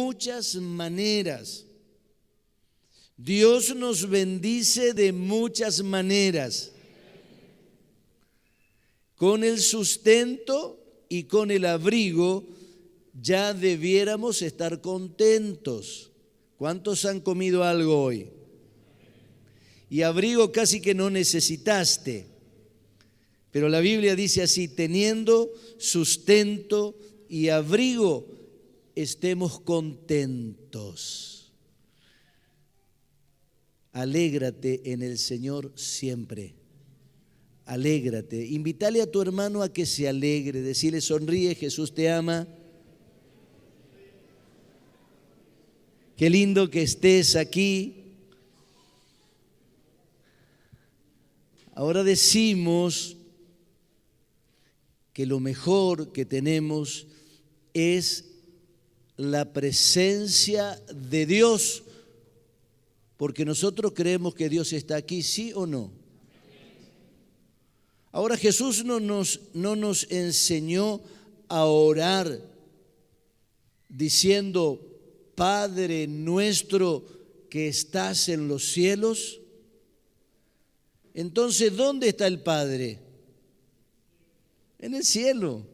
muchas maneras. Dios nos bendice de muchas maneras. Con el sustento y con el abrigo ya debiéramos estar contentos. ¿Cuántos han comido algo hoy? Y abrigo casi que no necesitaste. Pero la Biblia dice así: teniendo sustento y abrigo, estemos contentos. Alégrate en el Señor siempre. Alégrate. Invítale a tu hermano a que se alegre. Decirle: sonríe, Jesús te ama. Qué lindo que estés aquí. Ahora decimos que lo mejor que tenemos es la presencia de Dios, porque nosotros creemos que Dios está aquí, ¿sí o no? Ahora Jesús no nos enseñó a orar diciendo: Padre nuestro que estás en los cielos. Entonces, ¿dónde está el Padre? En el cielo.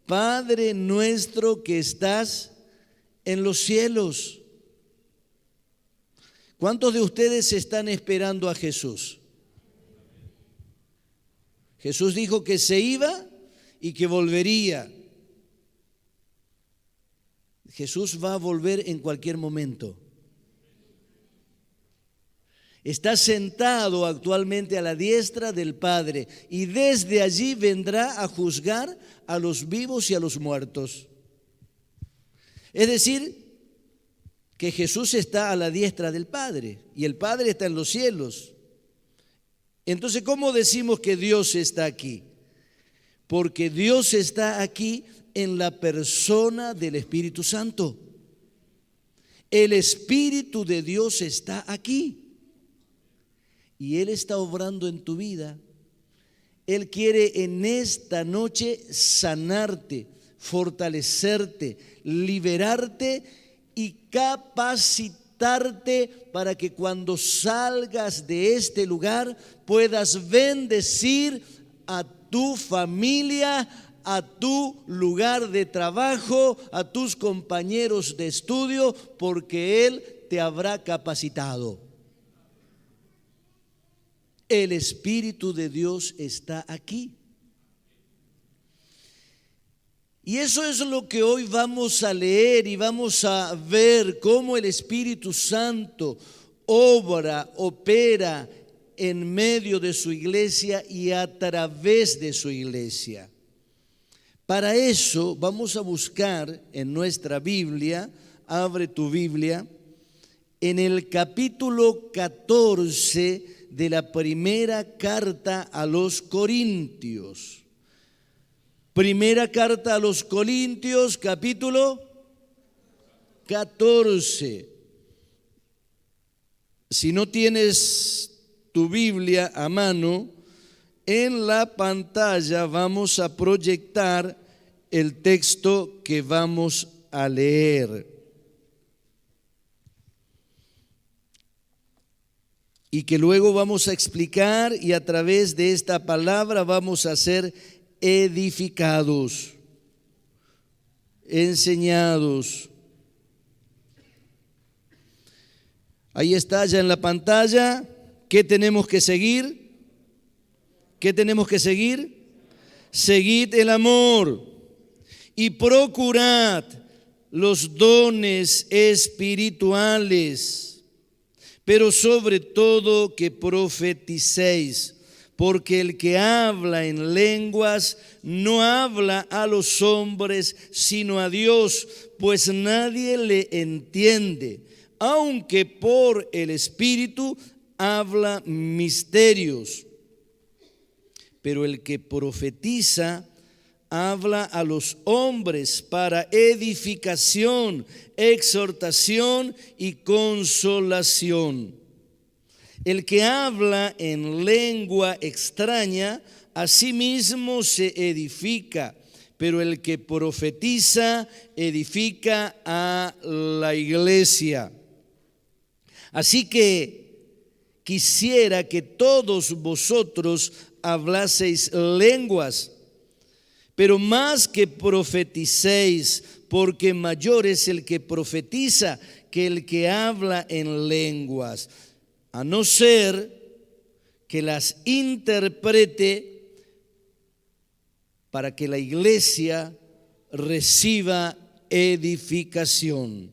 Padre nuestro que estás en los cielos. ¿Cuántos de ustedes están esperando a Jesús? Jesús dijo que se iba y que volvería. Jesús va a volver en cualquier momento. Está sentado actualmente a la diestra del Padre y desde allí vendrá a juzgar a los vivos y a los muertos. Es decir, que Jesús está a la diestra del Padre y el Padre está en los cielos. Entonces, ¿cómo decimos que Dios está aquí? Porque Dios está aquí en la persona del Espíritu Santo. El Espíritu de Dios está aquí. Y Él está obrando en tu vida. Él quiere en esta noche sanarte, fortalecerte, liberarte y capacitarte para que cuando salgas de este lugar puedas bendecir a tu familia, a tu lugar de trabajo, a tus compañeros de estudio, porque Él te habrá capacitado. El Espíritu de Dios está aquí. Y eso es lo que hoy vamos a leer y vamos a ver cómo el Espíritu Santo opera en medio de su iglesia y a través de su iglesia. Para eso vamos a buscar en nuestra Biblia, abre tu Biblia, en el capítulo 14 de la primera carta a los Corintios. Primera carta a los Corintios, capítulo 14. Si no tienes tu Biblia a mano, en la pantalla vamos a proyectar el texto que vamos a leer. Y que luego vamos a explicar y a través de esta palabra vamos a ser edificados, enseñados. Ahí está ya en la pantalla. ¿Qué tenemos que seguir? ¿Qué tenemos que seguir? Seguid el amor y procurad los dones espirituales, pero sobre todo que profeticéis, porque el que habla en lenguas no habla a los hombres, sino a Dios, pues nadie le entiende, aunque por el Espíritu habla misterios. Pero el que profetiza habla a los hombres para edificación, exhortación y consolación. El que habla en lengua extraña, a sí mismo se edifica, pero el que profetiza edifica a la iglesia. Así que quisiera que todos vosotros hablaseis lenguas, pero más que profeticéis, porque mayor es el que profetiza que el que habla en lenguas, a no ser que las interprete para que la iglesia reciba edificación.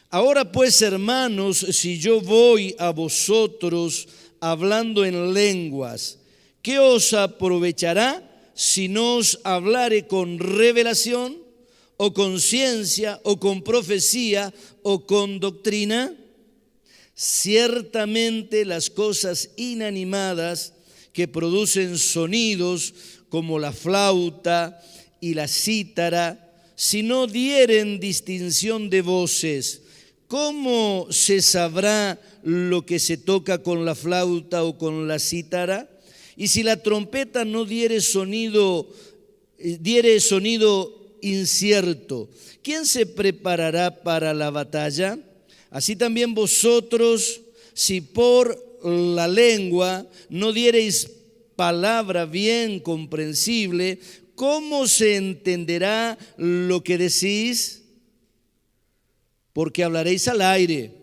Ahora pues, hermanos, si yo voy a vosotros hablando en lenguas, ¿qué os aprovechará si no os hablare con revelación, o con ciencia, o con profecía, o con doctrina? Ciertamente las cosas inanimadas que producen sonidos, como la flauta y la cítara, si no dieren distinción de voces, ¿cómo se sabrá lo que se toca con la flauta o con la cítara? Y si la trompeta no diere sonido incierto, ¿quién se preparará para la batalla? Así también vosotros, si por la lengua no diereis palabra bien comprensible, ¿cómo se entenderá lo que decís? Porque hablaréis al aire.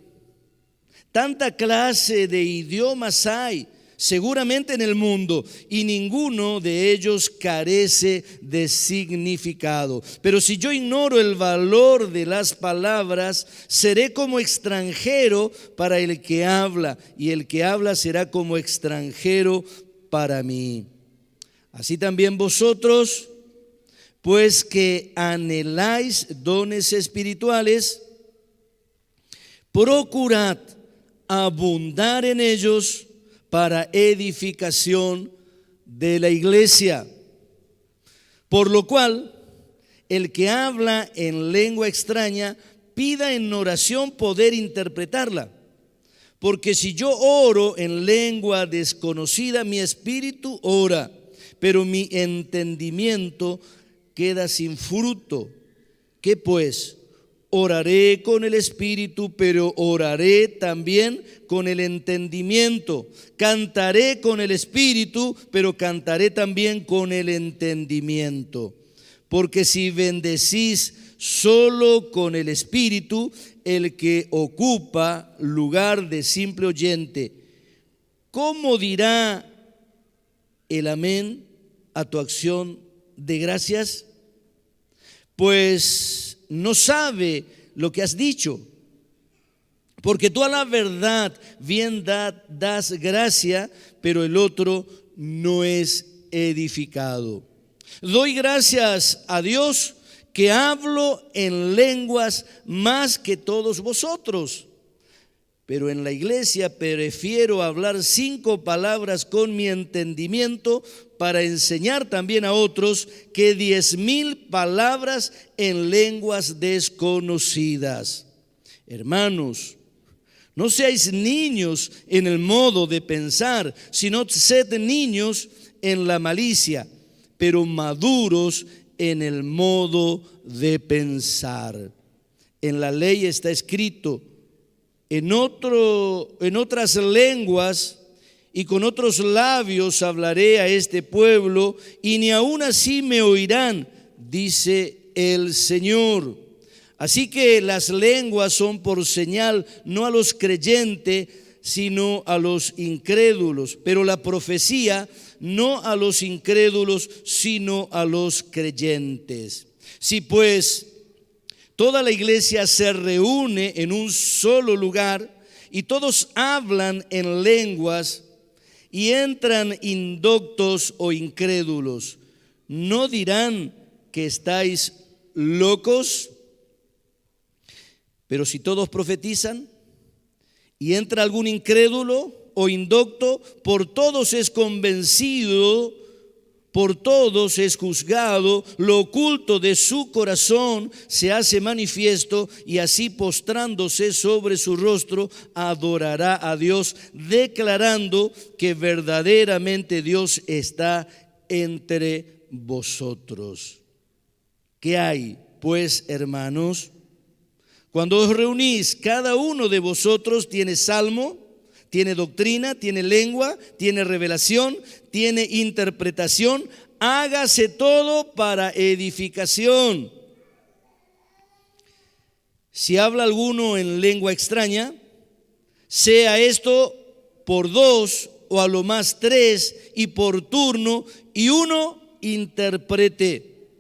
Tanta clase de idiomas hay seguramente en el mundo, y ninguno de ellos carece de significado. Pero si yo ignoro el valor de las palabras, seré como extranjero para el que habla, y el que habla será como extranjero para mí. Así también vosotros, pues que anheláis dones espirituales, procurad abundar en ellos para edificación de la iglesia. Por lo cual, el que habla en lengua extraña, pida en oración poder interpretarla. Porque si yo oro en lengua desconocida, mi espíritu ora, pero mi entendimiento queda sin fruto. ¿Qué pues? Oraré con el espíritu, pero oraré también con el entendimiento. Cantaré con el espíritu, pero cantaré también con el entendimiento. Porque si bendecís solo con el espíritu, el que ocupa lugar de simple oyente, ¿cómo dirá el amén a tu acción de gracias? Pues no sabe lo que has dicho, porque tú a la verdad bien das gracia, pero el otro no es edificado. Doy gracias a Dios que hablo en lenguas más que todos vosotros, pero en la iglesia prefiero hablar 5 palabras con mi entendimiento para enseñar también a otros que 10,000 palabras en lenguas desconocidas. Hermanos, no seáis niños en el modo de pensar, sino sed niños en la malicia, pero maduros en el modo de pensar. En la ley está escrito: en otras lenguas y con otros labios hablaré a este pueblo, y ni aun así me oirán, dice el Señor. Así que las lenguas son por señal no a los creyentes, sino a los incrédulos, pero la profecía no a los incrédulos, sino a los creyentes. Si pues toda la iglesia se reúne en un solo lugar y todos hablan en lenguas, y entran indoctos o incrédulos, ¿no dirán que estáis locos? Pero si todos profetizan y entra algún incrédulo o indocto, por todos es convencido, por todos es juzgado, lo oculto de su corazón se hace manifiesto, y así postrándose sobre su rostro adorará a Dios, declarando que verdaderamente Dios está entre vosotros. ¿Qué hay, pues, hermanos? Cuando os reunís, cada uno de vosotros tiene salmo, tiene doctrina, tiene lengua, tiene revelación, tiene interpretación. Hágase todo para edificación. Si habla alguno en lengua extraña, sea esto por dos o a lo más tres y por turno, y uno interprete.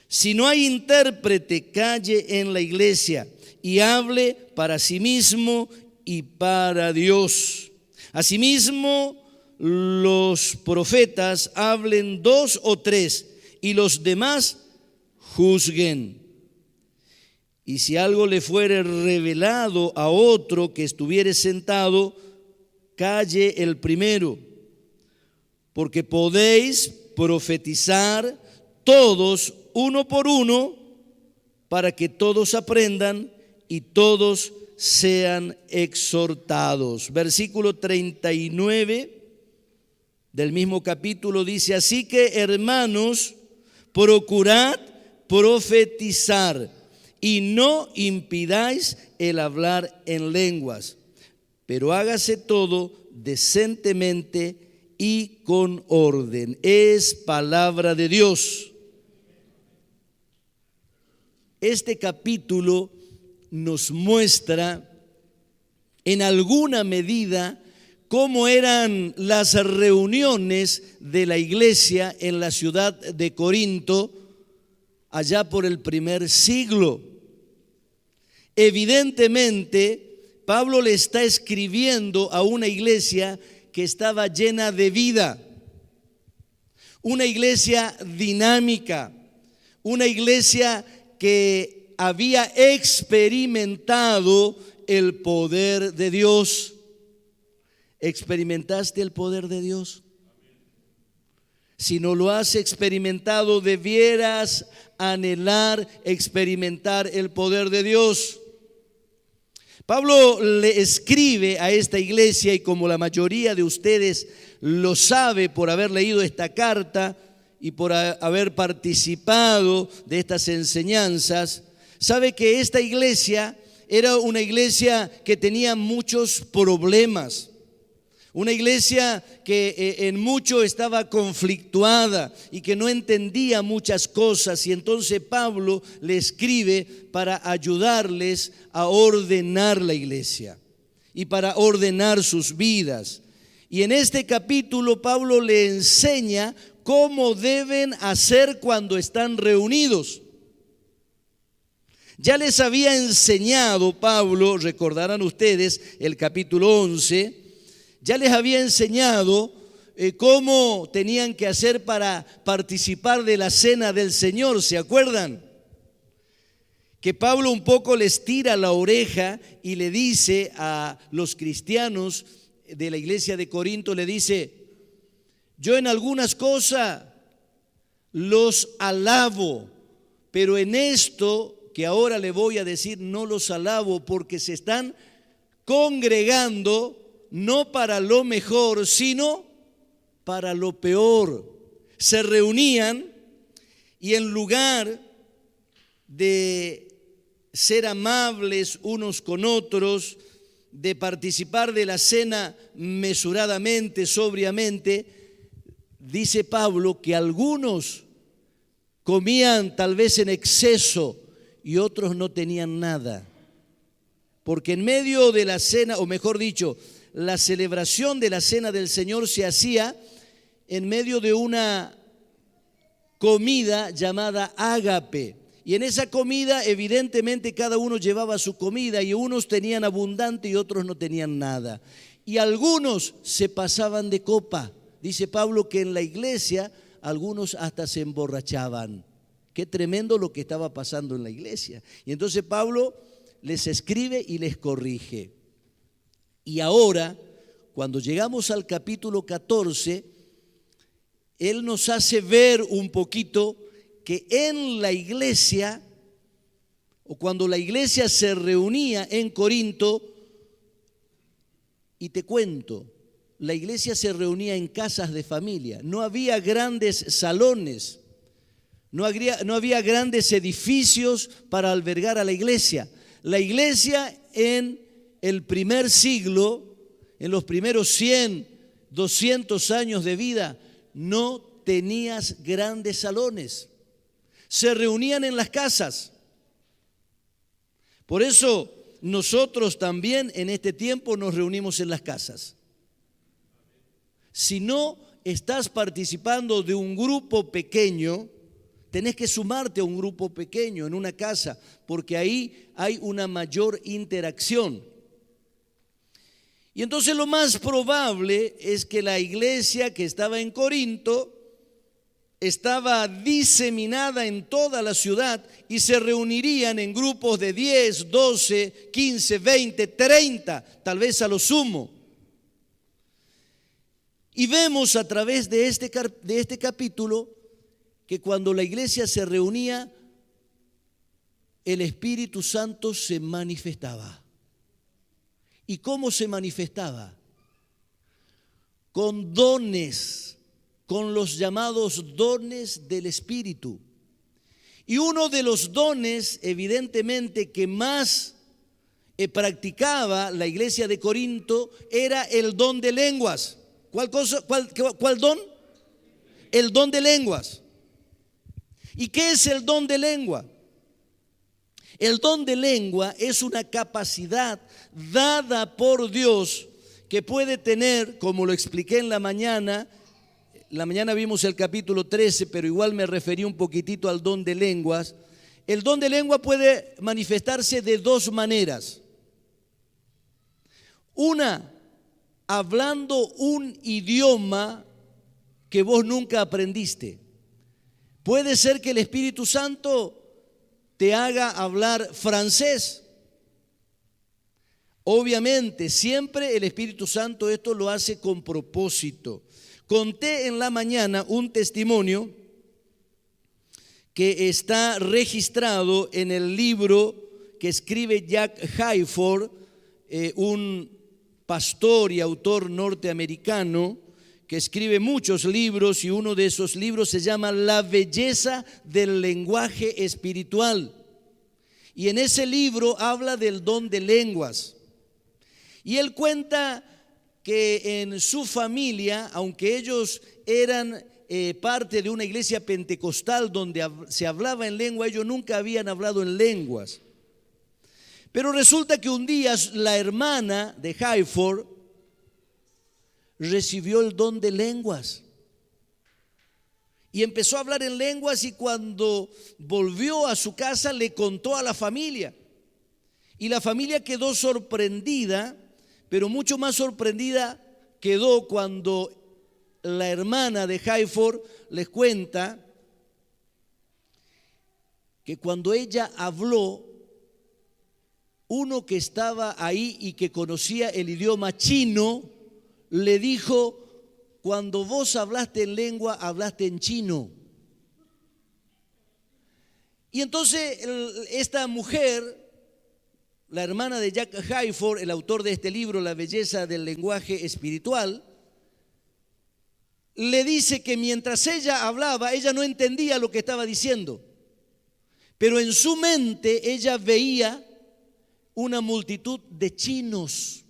Si no hay intérprete, calle en la iglesia y hable para sí mismo y para Dios. Asimismo, los profetas hablen dos o tres, y los demás juzguen. Y si algo le fuere revelado a otro que estuviere sentado, calle el primero, porque podéis profetizar todos uno por uno, para que todos aprendan y todos sean exhortados. Versículo 39 del mismo capítulo dice: así que, hermanos, procurad profetizar y no impidáis el hablar en lenguas, pero hágase todo decentemente y con orden. Es palabra de Dios. Este capítulo nos muestra en alguna medida cómo eran las reuniones de la iglesia en la ciudad de Corinto allá por el primer siglo. Evidentemente, Pablo le está escribiendo a una iglesia que estaba llena de vida, una iglesia dinámica, una iglesia que había experimentado el poder de Dios. ¿Experimentaste el poder de Dios? Si no lo has experimentado, debieras anhelar experimentar el poder de Dios. Pablo le escribe a esta iglesia, y como la mayoría de ustedes lo sabe por haber leído esta carta y por haber participado de estas enseñanzas, sabe que esta iglesia era una iglesia que tenía muchos problemas. Una iglesia que en mucho estaba conflictuada y que no entendía muchas cosas, y entonces Pablo le escribe para ayudarles a ordenar la iglesia y para ordenar sus vidas. Y en este capítulo Pablo le enseña cómo deben hacer cuando están reunidos. Ya les había enseñado Pablo, recordarán ustedes el capítulo 11, ya les había enseñado cómo tenían que hacer para participar de la cena del Señor, ¿se acuerdan? Que Pablo un poco les tira la oreja y le dice a los cristianos de la iglesia de Corinto, le dice: yo en algunas cosas los alabo, pero en esto que ahora le voy a decir no los alabo, porque se están congregando no para lo mejor, sino para lo peor. Se reunían y en lugar de ser amables unos con otros, de participar de la cena mesuradamente, sobriamente, dice Pablo que algunos comían tal vez en exceso y otros no tenían nada. Porque en medio de la cena, o mejor dicho, la celebración de la cena del Señor se hacía en medio de una comida llamada ágape. Y en esa comida evidentemente cada uno llevaba su comida, y unos tenían abundante y otros no tenían nada. Y algunos se pasaban de copa. Dice Pablo que en la iglesia algunos hasta se emborrachaban. Qué tremendo lo que estaba pasando en la iglesia. Y entonces Pablo les escribe y les corrige. Y ahora, cuando llegamos al capítulo 14, él nos hace ver un poquito que en la iglesia, o cuando la iglesia se reunía en Corinto, y te cuento, la iglesia se reunía en casas de familia, no había grandes salones, no había grandes edificios para albergar a la iglesia. La iglesia en el primer siglo, en los primeros 100, 200 años de vida, no tenías grandes salones. Se reunían en las casas. Por eso nosotros también en este tiempo nos reunimos en las casas. Si no estás participando de un grupo pequeño, tenés que sumarte a un grupo pequeño en una casa, porque ahí hay una mayor interacción. Y entonces lo más probable es que la iglesia que estaba en Corinto estaba diseminada en toda la ciudad y se reunirían en grupos de 10, 12, 15, 20, 30, tal vez a lo sumo. Y vemos a través de este capítulo que cuando la iglesia se reunía, el Espíritu Santo se manifestaba. ¿Y cómo se manifestaba? Con dones, con los llamados dones del Espíritu. Y uno de los dones, evidentemente, que más practicaba la iglesia de Corinto era el don de lenguas. ¿Cuál don? El don de lenguas. ¿Y qué es el don de lengua? El don de lengua es una capacidad dada por Dios que puede tener, como lo expliqué en la mañana vimos el capítulo 13, pero igual me referí un poquitito al don de lenguas. El don de lengua puede manifestarse de dos maneras. Una, hablando un idioma que vos nunca aprendiste. Puede ser que el Espíritu Santo te haga hablar francés. Obviamente, siempre el Espíritu Santo esto lo hace con propósito. Conté en la mañana un testimonio que está registrado en el libro que escribe Jack Hayford, un pastor y autor norteamericano que escribe muchos libros, y uno de esos libros se llama La belleza del lenguaje espiritual. Y en ese libro habla del don de lenguas. Y él cuenta que en su familia, aunque ellos eran parte de una iglesia pentecostal donde se hablaba en lengua, ellos nunca habían hablado en lenguas. Pero resulta que un día la hermana de Hayford recibió el don de lenguas y empezó a hablar en lenguas, y cuando volvió a su casa le contó a la familia, y la familia quedó sorprendida, pero mucho más sorprendida quedó cuando la hermana de Hayford les cuenta que cuando ella habló, uno que estaba ahí y que conocía el idioma chino le dijo: cuando vos hablaste en lengua, hablaste en chino. Y entonces esta mujer, la hermana de Jack Hayford, el autor de este libro, La belleza del lenguaje espiritual, le dice que mientras ella hablaba, ella no entendía lo que estaba diciendo, pero en su mente ella veía una multitud de chinos.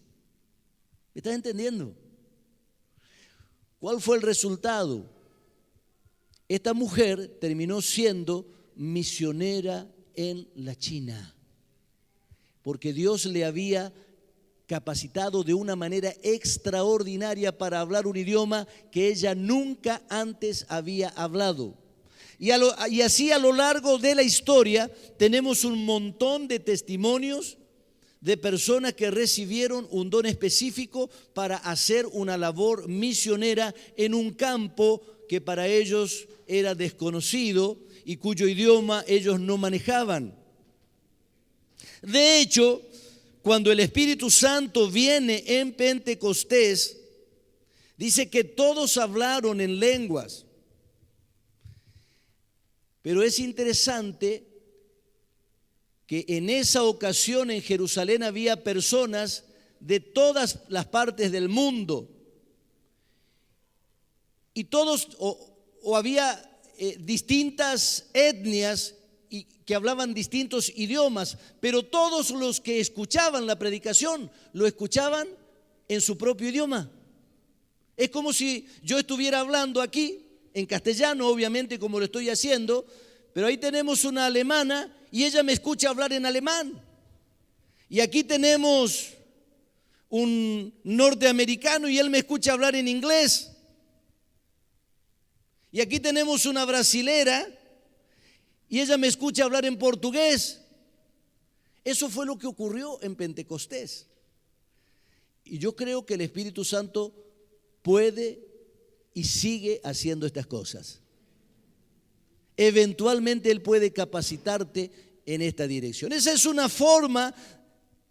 ¿Me estás entendiendo? ¿Cuál fue el resultado? Esta mujer terminó siendo misionera en la China, porque Dios le había capacitado de una manera extraordinaria para hablar un idioma que ella nunca antes había hablado. Y así a lo largo de la historia tenemos un montón de testimonios de personas que recibieron un don específico para hacer una labor misionera en un campo que para ellos era desconocido y cuyo idioma ellos no manejaban. De hecho, cuando el Espíritu Santo viene en Pentecostés, dice que todos hablaron en lenguas. Pero es interesante que en esa ocasión en Jerusalén había personas de todas las partes del mundo, y todos, o había distintas etnias y que hablaban distintos idiomas, pero todos los que escuchaban la predicación lo escuchaban en su propio idioma. Es como si yo estuviera hablando aquí en castellano, obviamente como lo estoy haciendo, pero ahí tenemos una alemana y ella me escucha hablar en alemán. Y aquí tenemos un norteamericano y él me escucha hablar en inglés. Y aquí tenemos una brasilera y ella me escucha hablar en portugués. Eso fue lo que ocurrió en Pentecostés. Y yo creo que el Espíritu Santo puede y sigue haciendo estas cosas. Eventualmente Él puede capacitarte en esta dirección. Esa es una forma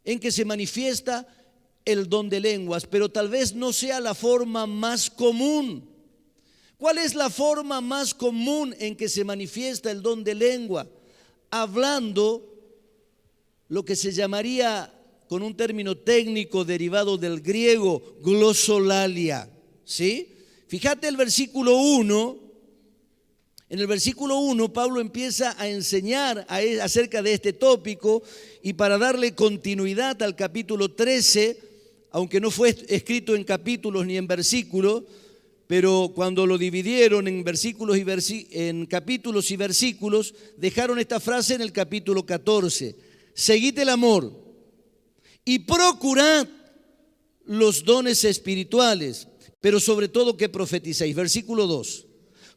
en que se manifiesta el don de lenguas, pero tal vez no sea la forma más común. ¿Cuál es la forma más común en que se manifiesta el don de lengua? Hablando lo que se llamaría, con un término técnico derivado del griego, glosolalia, ¿sí? Fíjate el versículo 1. En el versículo 1 Pablo empieza a enseñar acerca de este tópico, y para darle continuidad al capítulo 13, aunque no fue escrito en capítulos ni en versículos, pero cuando lo dividieron en en capítulos y versículos, dejaron esta frase en el capítulo 14: seguid el amor y procurad los dones espirituales, pero sobre todo que profeticéis. Versículo 2: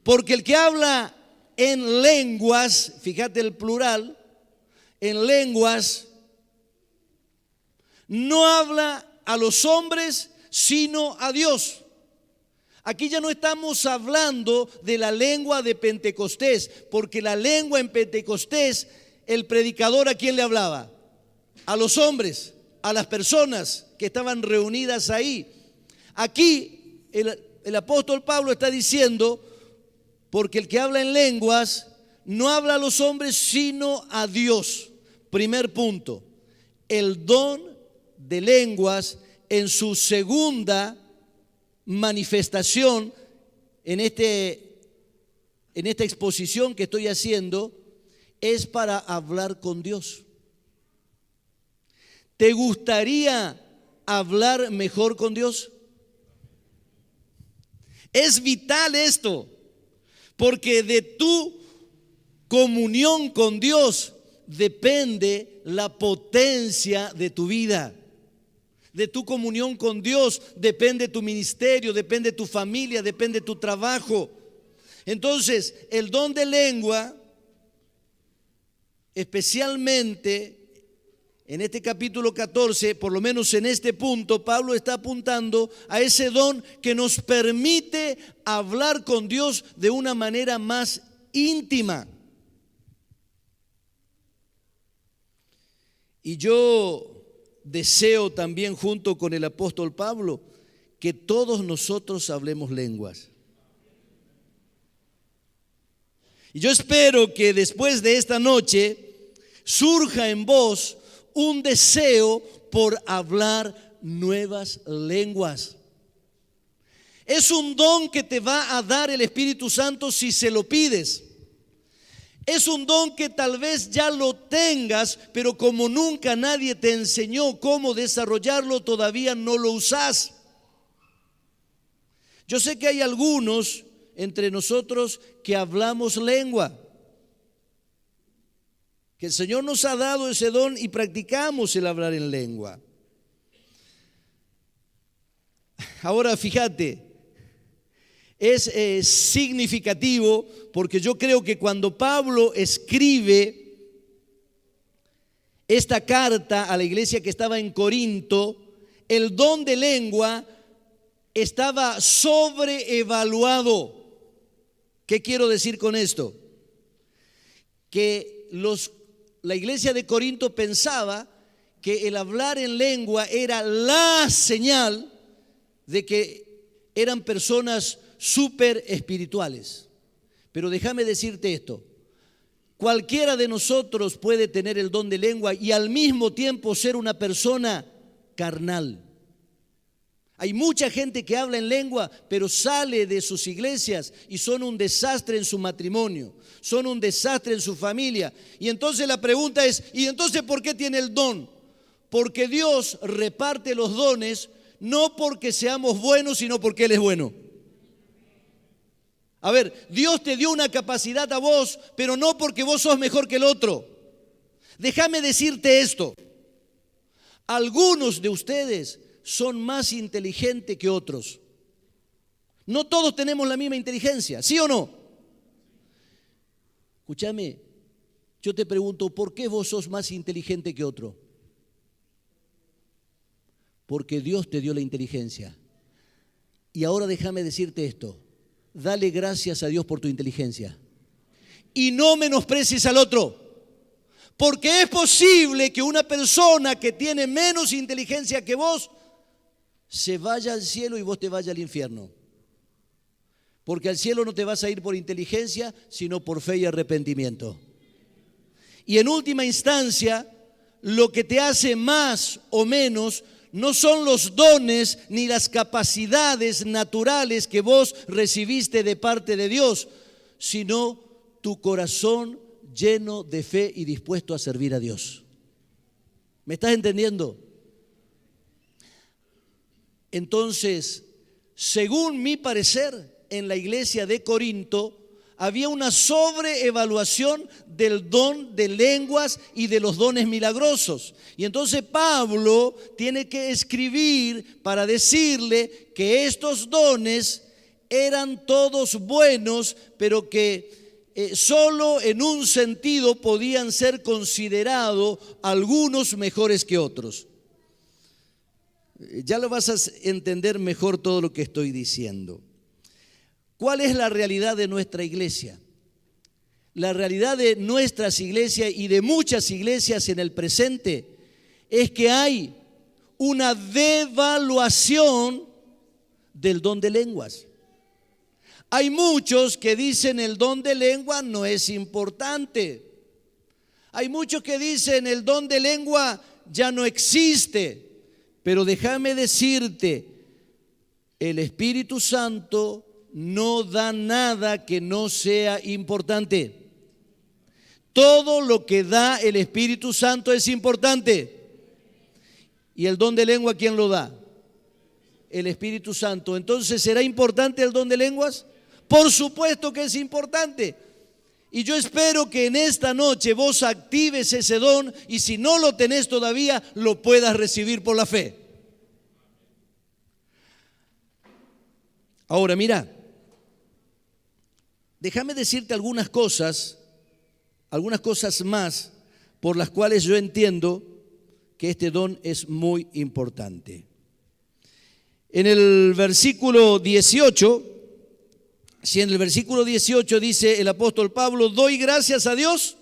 porque el que habla en lenguas, fíjate el plural, en lenguas, no habla a los hombres, sino a Dios. Aquí ya no estamos hablando de la lengua de Pentecostés, porque la lengua en Pentecostés, el predicador, ¿a quién le hablaba? A los hombres, a las personas que estaban reunidas ahí. Aquí el apóstol Pablo está diciendo: porque el que habla en lenguas no habla a los hombres sino a Dios. Primer punto, el don de lenguas en su segunda manifestación en esta exposición que estoy haciendo es para hablar con Dios. ¿Te gustaría hablar mejor con Dios? Es vital esto, porque de tu comunión con Dios depende la potencia de tu vida. De tu comunión con Dios depende tu ministerio, depende tu familia, depende tu trabajo. Entonces, el don de lengua, especialmente en este capítulo 14, por lo menos en este punto, Pablo está apuntando a ese don que nos permite hablar con Dios de una manera más íntima. Y yo deseo también, junto con el apóstol Pablo, que todos nosotros hablemos lenguas. Y yo espero que después de esta noche surja en vos un deseo por hablar nuevas lenguas. Es un don que te va a dar el Espíritu Santo si se lo pides. Es un don que tal vez ya lo tengas, pero como nunca nadie te enseñó cómo desarrollarlo, todavía no lo usás. Yo sé que hay algunos entre nosotros que hablamos lengua, que el Señor nos ha dado ese don y practicamos el hablar en lengua. Ahora fíjate, es significativo, porque yo creo que cuando Pablo escribe esta carta a la iglesia que estaba en Corinto, el don de lengua estaba sobreevaluado. ¿Qué quiero decir con esto? Que la iglesia de Corinto pensaba que el hablar en lengua era la señal de que eran personas súper espirituales. Pero déjame decirte esto: cualquiera de nosotros puede tener el don de lengua y al mismo tiempo ser una persona carnal. Hay mucha gente que habla en lengua, pero sale de sus iglesias y son un desastre en su matrimonio, son un desastre en su familia. Y entonces la pregunta es, ¿y entonces por qué tiene el don? Porque Dios reparte los dones no porque seamos buenos, sino porque Él es bueno. A ver, Dios te dio una capacidad a vos, pero no porque vos sos mejor que el otro. Déjame decirte esto. Algunos de ustedes son más inteligentes que otros. No todos tenemos la misma inteligencia, ¿sí o no? Escúchame, yo te pregunto, ¿por qué vos sos más inteligente que otro? Porque Dios te dio la inteligencia. Y ahora déjame decirte esto, dale gracias a Dios por tu inteligencia. Y no menosprecies al otro. Porque es posible que una persona que tiene menos inteligencia que vos se vaya al cielo y vos te vayas al infierno. Porque al cielo no te vas a ir por inteligencia, sino por fe y arrepentimiento. Y en última instancia, lo que te hace más o menos no son los dones ni las capacidades naturales que vos recibiste de parte de Dios, sino tu corazón lleno de fe y dispuesto a servir a Dios. ¿Me estás entendiendo? Entonces, según mi parecer, en la iglesia de Corinto había una sobreevaluación del don de lenguas y de los dones milagrosos. Y entonces Pablo tiene que escribir para decirle que estos dones eran todos buenos, pero que solo en un sentido podían ser considerados algunos mejores que otros. Ya lo vas a entender mejor todo lo que estoy diciendo. ¿Cuál es la realidad de nuestra iglesia? La realidad de nuestras iglesias y de muchas iglesias en el presente es que hay una devaluación del don de lenguas. Hay muchos que dicen el don de lengua no es importante. Hay muchos que dicen el don de lengua ya no existe. Pero déjame decirte, el Espíritu Santo no da nada que no sea importante. Todo lo que da el Espíritu Santo es importante. ¿Y el don de lengua quién lo da? El Espíritu Santo. Entonces, ¿será importante el don de lenguas? Por supuesto que es importante. Y yo espero que en esta noche vos actives ese don y si no lo tenés todavía, lo puedas recibir por la fe. Ahora, mira, déjame decirte algunas cosas más por las cuales yo entiendo que este don es muy importante. En el versículo 18, si en el versículo 18 dice el apóstol Pablo, doy gracias a Dios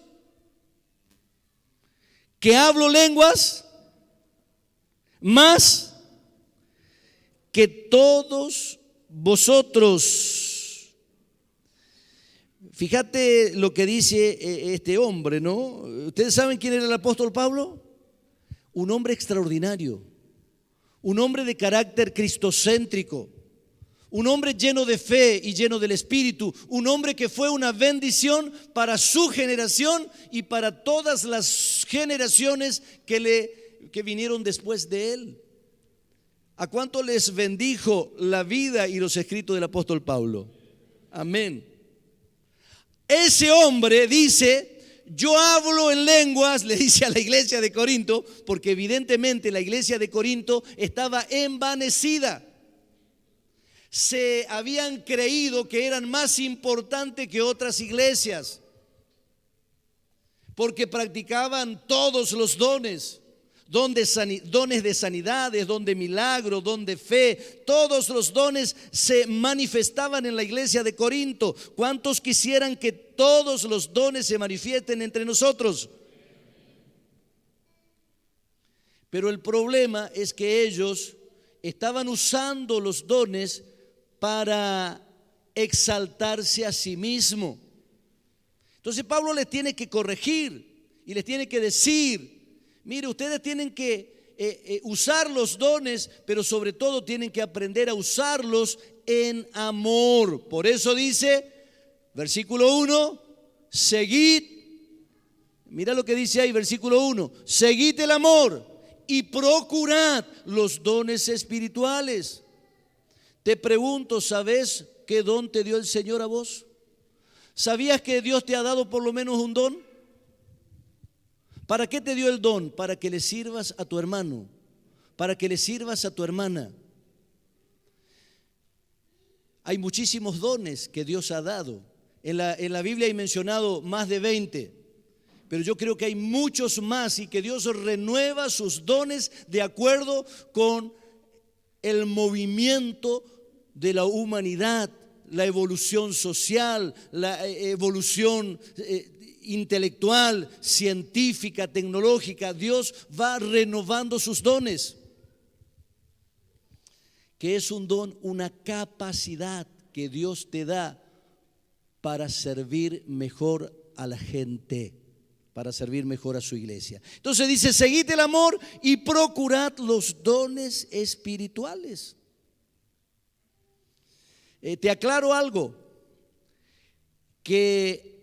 que hablo lenguas más que todos vosotros. Fíjate lo que dice este hombre, ¿no? ¿Ustedes saben quién era el apóstol Pablo? Un hombre extraordinario, un hombre de carácter cristocéntrico, un hombre lleno de fe y lleno del Espíritu, un hombre que fue una bendición para su generación y para todas las generaciones que vinieron después de él. ¿A cuánto les bendijo la vida y los escritos del apóstol Pablo? Amén. Ese hombre dice, yo hablo en lenguas, le dice a la iglesia de Corinto, porque evidentemente la iglesia de Corinto estaba envanecida. Se habían creído que eran más importantes que otras iglesias, porque practicaban todos los dones. Dones de sanidades, don de milagro, don de fe, todos los dones se manifestaban en la iglesia de Corinto. ¿Cuántos quisieran que todos los dones se manifiesten entre nosotros? Pero el problema es que ellos estaban usando los dones para exaltarse a sí mismo. Entonces Pablo les tiene que corregir y les tiene que decir, mire, ustedes tienen que usar los dones, pero sobre todo tienen que aprender a usarlos en amor. Por eso dice, versículo 1, seguid, mira lo que dice ahí, versículo 1, seguid el amor y procurad los dones espirituales. Te pregunto, ¿sabes qué don te dio el Señor a vos? ¿Sabías que Dios te ha dado por lo menos un don? ¿Para qué te dio el don? Para que le sirvas a tu hermano, para que le sirvas a tu hermana. Hay muchísimos dones que Dios ha dado. En la Biblia hay mencionado más de 20, pero yo creo que hay muchos más y que Dios renueva sus dones de acuerdo con el movimiento de la humanidad, la evolución social, la evolución intelectual, científica, tecnológica. Dios va renovando sus dones. ¿Qué es un don? Una capacidad que Dios te da para servir mejor a la gente, para servir mejor a su iglesia. Entonces dice, seguid el amor y procurad los dones espirituales. Te aclaro algo, que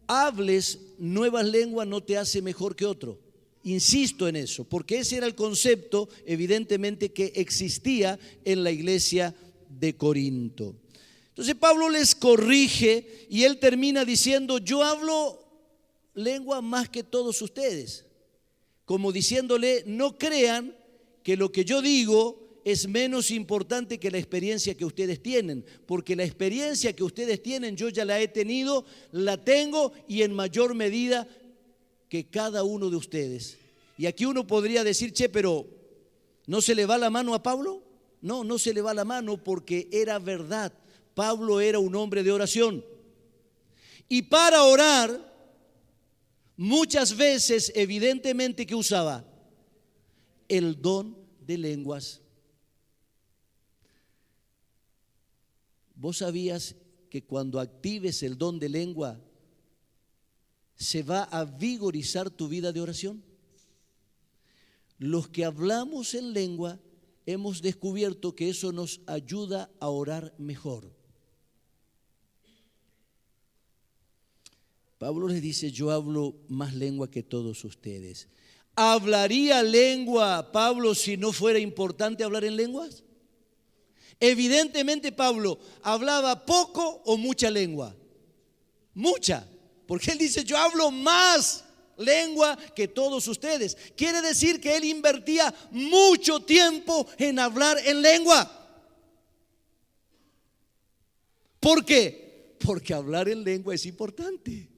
hables nuevas lenguas no te hace mejor que otro. Insisto en eso, porque ese era el concepto evidentemente que existía en la iglesia de Corinto. Entonces Pablo les corrige y él termina diciendo, yo hablo lengua más que todos ustedes, como diciéndole, no crean que lo que yo digo es menos importante que la experiencia que ustedes tienen, porque la experiencia que ustedes tienen yo ya la he tenido, la tengo y en mayor medida que cada uno de ustedes. Y aquí uno podría decir, pero ¿no se le va la mano a Pablo? No, no se le va la mano porque era verdad. Pablo era un hombre de oración. Y para orar, muchas veces evidentemente que usaba el don de lenguas. ¿Vos sabías que cuando actives el don de lengua se va a vigorizar tu vida de oración? Los que hablamos en lengua hemos descubierto que eso nos ayuda a orar mejor. Pablo les dice, yo hablo más lengua que todos ustedes. ¿Hablaría lengua Pablo si no fuera importante hablar en lenguas? Evidentemente Pablo hablaba poco o mucha lengua. Mucha, porque él dice, yo hablo más lengua que todos ustedes. Quiere decir que él invertía mucho tiempo en hablar en lengua. ¿Por qué? Porque hablar en lengua es importante.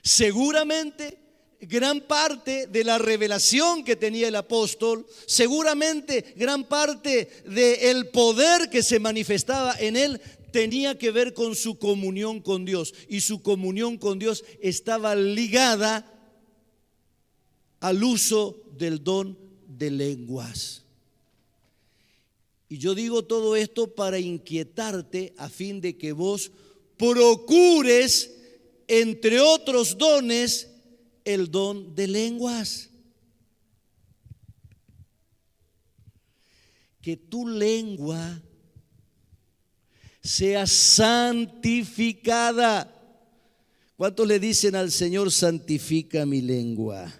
Seguramente gran parte de la revelación que tenía el apóstol, seguramente gran parte del poder que se manifestaba en él tenía que ver con su comunión con Dios, y su comunión con Dios estaba ligada al uso del don de lenguas. Y yo digo todo esto para inquietarte a fin de que vos procures, entre otros dones, el don de lenguas. Que tu lengua sea santificada. ¿Cuántos le dicen al Señor, santifica mi lengua?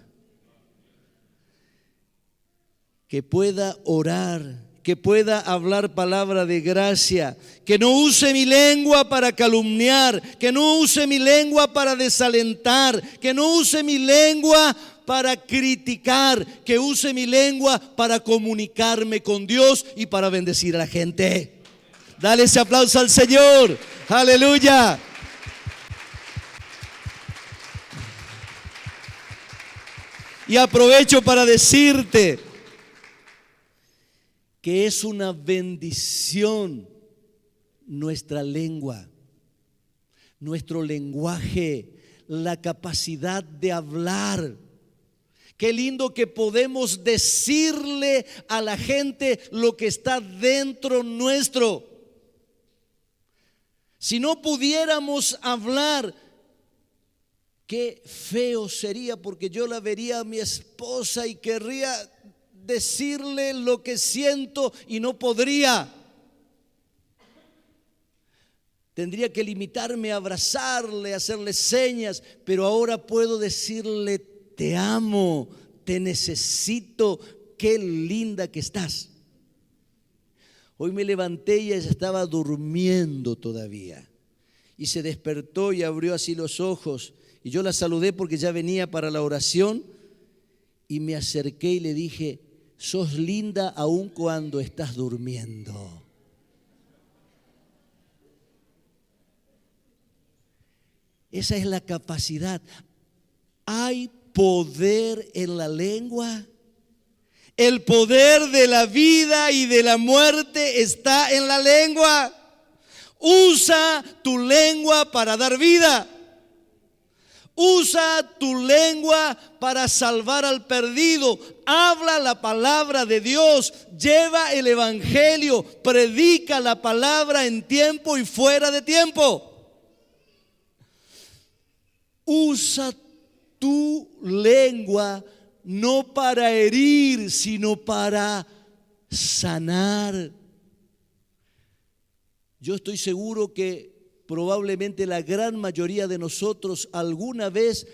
Que pueda orar, que pueda hablar palabra de gracia, que no use mi lengua para calumniar, que no use mi lengua para desalentar, que no use mi lengua para criticar, que use mi lengua para comunicarme con Dios y para bendecir a la gente. Dale ese aplauso al Señor. Aleluya. Y aprovecho para decirte que es una bendición nuestra lengua, nuestro lenguaje, la capacidad de hablar. Qué lindo que podemos decirle a la gente lo que está dentro nuestro. Si no pudiéramos hablar Qué feo sería, porque yo la vería a mi esposa y querría decirle lo que siento y no podría. Tendría que limitarme a abrazarle, a hacerle señas, pero ahora puedo decirle: te amo, te necesito, qué linda que estás. Hoy me levanté y ella estaba durmiendo todavía. Y se despertó y abrió así los ojos. Y yo la saludé porque ya venía para la oración. Y me acerqué y le dije: sos linda aun cuando estás durmiendo. Esa es la capacidad. Hay poder en la lengua. El poder de la vida y de la muerte está en la lengua. Usa tu lengua para dar vida. Usa tu lengua para salvar al perdido. Habla la palabra de Dios. Lleva el evangelio. Predica la palabra en tiempo y fuera de tiempo. Usa tu lengua no para herir, sino para sanar. Yo estoy seguro que probablemente la gran mayoría de nosotros alguna vez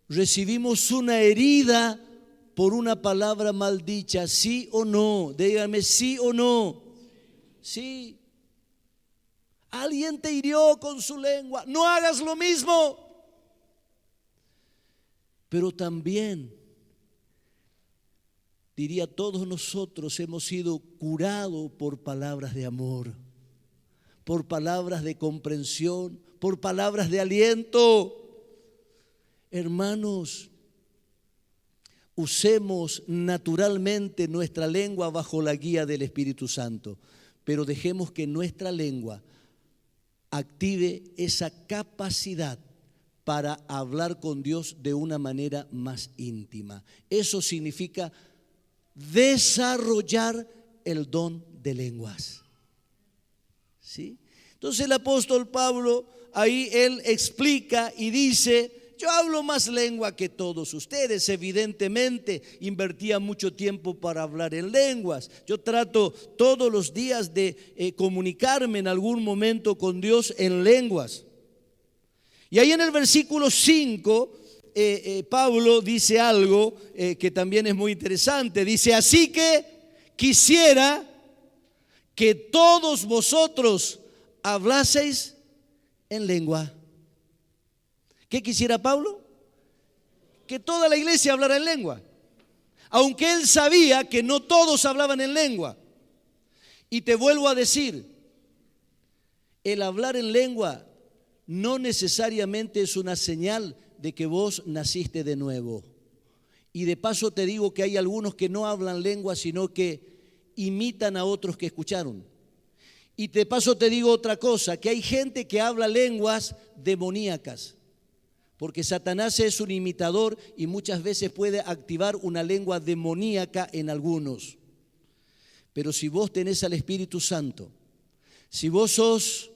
recibimos una herida por una palabra maldicha. ¿Sí o no? Dígame, ¿sí o no? Sí. Alguien te hirió con su lengua. No hagas lo mismo. Pero también, diría, todos nosotros hemos sido curados por palabras de amor, por palabras de comprensión, por palabras de aliento. Hermanos, usemos naturalmente nuestra lengua bajo la guía del Espíritu Santo, pero dejemos que nuestra lengua active esa capacidad para hablar con Dios de una manera más íntima. Eso significa desarrollar el don de lenguas. ¿Sí? Entonces el apóstol Pablo ahí él explica y dice: yo hablo más lengua que todos ustedes. Evidentemente invertía mucho tiempo para hablar en lenguas. Yo trato todos los días de comunicarme en algún momento con Dios en lenguas. Y ahí en el versículo 5, Pablo dice algo que también es muy interesante. Dice: así que quisiera que todos vosotros hablaseis en lengua. ¿Qué quisiera Pablo? Que toda la iglesia hablara en lengua. Aunque él sabía que no todos hablaban en lengua. Y te vuelvo a decir, el hablar en lengua no necesariamente es una señal de que vos naciste de nuevo. Y de paso te digo que hay algunos que no hablan lengua, sino que imitan a otros que escucharon. Y de paso te digo otra cosa, que hay gente que habla lenguas demoníacas, porque Satanás es un imitador y muchas veces puede activar una lengua demoníaca en algunos. Pero si vos tenés al Espíritu Santo, si vos sos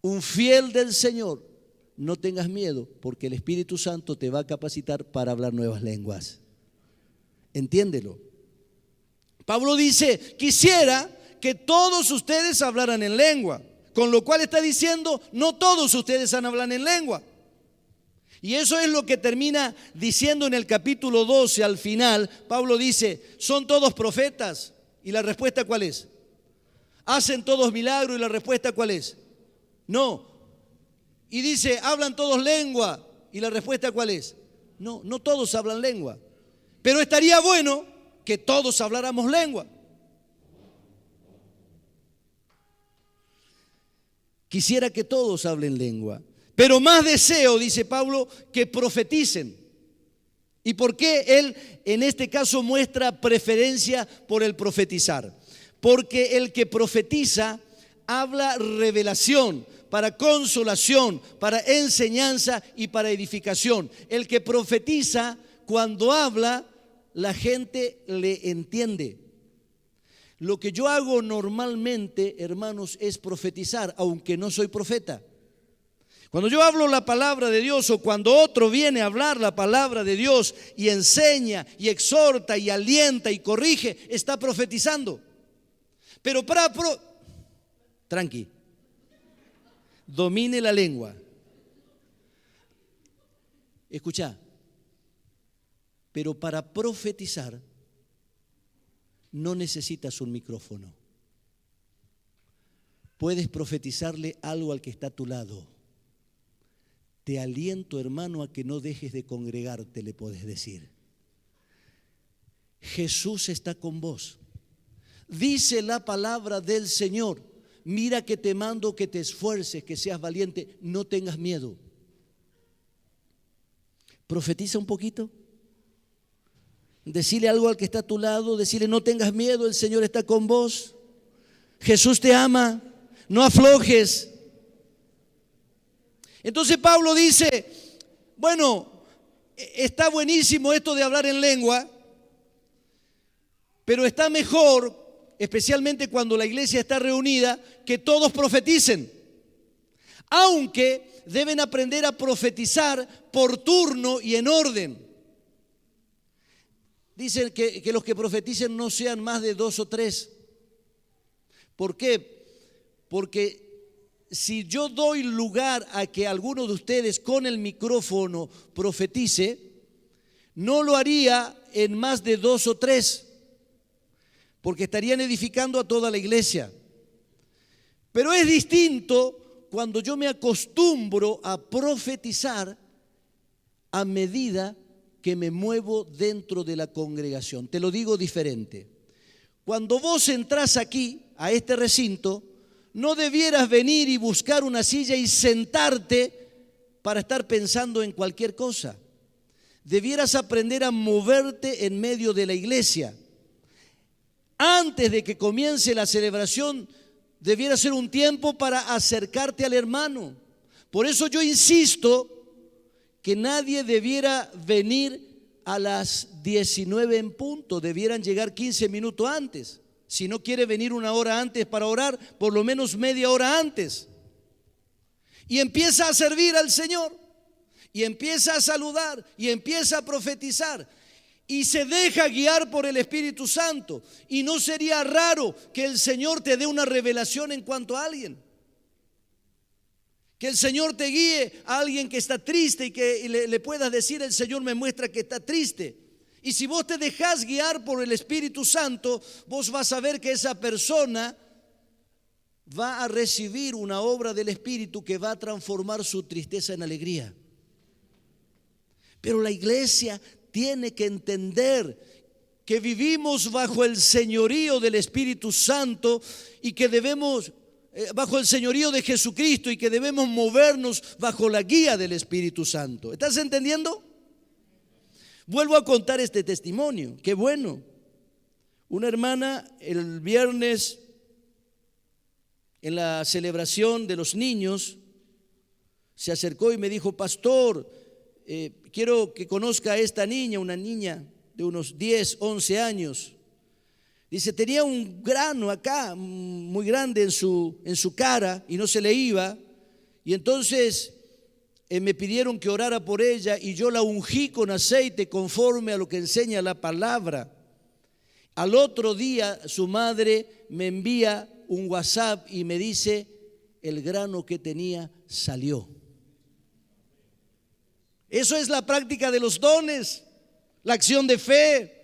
un fiel del Señor, no tengas miedo, porque el Espíritu Santo te va a capacitar para hablar nuevas lenguas. Entiéndelo. Pablo dice: quisiera que todos ustedes hablaran en lengua, con lo cual está diciendo: no todos ustedes hablan en lengua. Y eso es lo que termina diciendo en el capítulo 12 al final. Pablo dice: ¿son todos profetas? Y la respuesta ¿cuál es? ¿Hacen todos milagros? Y la respuesta ¿cuál es? No. Y dice: ¿hablan todos lengua? Y la respuesta ¿cuál es? No, no todos hablan lengua. Pero estaría bueno que todos habláramos lengua. Quisiera que todos hablen lengua. Pero más deseo, dice Pablo, que profeticen. ¿Y por qué él en este caso muestra preferencia por el profetizar? Porque el que profetiza habla revelación, para consolación, para enseñanza y para edificación. El que profetiza, cuando habla, la gente le entiende. Lo que yo hago normalmente, hermanos, es profetizar, aunque no soy profeta. Cuando yo hablo la palabra de Dios, o cuando otro viene a hablar la palabra de Dios y enseña y exhorta y alienta y corrige, está profetizando. Pero tranqui, domine la lengua. Escucha, pero para profetizar no necesitas un micrófono. Puedes profetizarle algo al que está a tu lado. Te aliento, hermano, a que no dejes de congregarte, le podés decir. Jesús está con vos. Dice la palabra del Señor: mira que te mando que te esfuerces, que seas valiente, no tengas miedo. Profetiza un poquito. Decile algo al que está a tu lado, decile: no tengas miedo, el Señor está con vos. Jesús te ama, no aflojes. Entonces Pablo dice: bueno, está buenísimo esto de hablar en lengua, pero está mejor, especialmente cuando la iglesia está reunida, que todos profeticen. Aunque deben aprender a profetizar por turno y en orden. Dicen que los que profeticen no sean más de 2 o 3. ¿Por qué? Porque si yo doy lugar a que alguno de ustedes con el micrófono profetice, no lo haría en más de 2 o 3, porque estarían edificando a toda la iglesia. Pero es distinto cuando yo me acostumbro a profetizar a medida que me muevo dentro de la congregación. Te lo digo diferente. Cuando vos entrás aquí, a este recinto, no debieras venir y buscar una silla y sentarte para estar pensando en cualquier cosa. Debieras aprender a moverte en medio de la iglesia. Antes de que comience la celebración, debiera ser un tiempo para acercarte al hermano. Por eso yo insisto que nadie debiera venir a las 19 en punto, debieran llegar 15 minutos antes. Si no quiere venir 1 hora antes para orar, por lo menos media hora antes. Y empieza a servir al Señor, y empieza a saludar, y empieza a profetizar. Y se deja guiar por el Espíritu Santo. Y no sería raro que el Señor te dé una revelación en cuanto a alguien. Que el Señor te guíe a alguien que está triste y que le puedas decir: el Señor me muestra que está triste. Y si vos te dejás guiar por el Espíritu Santo, vos vas a ver que esa persona va a recibir una obra del Espíritu que va a transformar su tristeza en alegría. Pero la iglesia tiene que entender que vivimos bajo el señorío del Espíritu Santo y que debemos, bajo el señorío de Jesucristo, y que debemos movernos bajo la guía del Espíritu Santo. ¿Estás entendiendo? Vuelvo a contar este testimonio. Qué bueno. Una hermana el viernes en la celebración de los niños se acercó y me dijo: pastor, quiero que conozca a esta niña, una niña de unos 10, 11 años. Dice: tenía un grano acá muy grande en su cara y no se le iba. Y entonces me pidieron que orara por ella y yo la ungí con aceite conforme a lo que enseña la palabra. Al otro día su madre me envía un WhatsApp y me dice: el grano que tenía salió. Eso es la práctica de los dones, la acción de fe.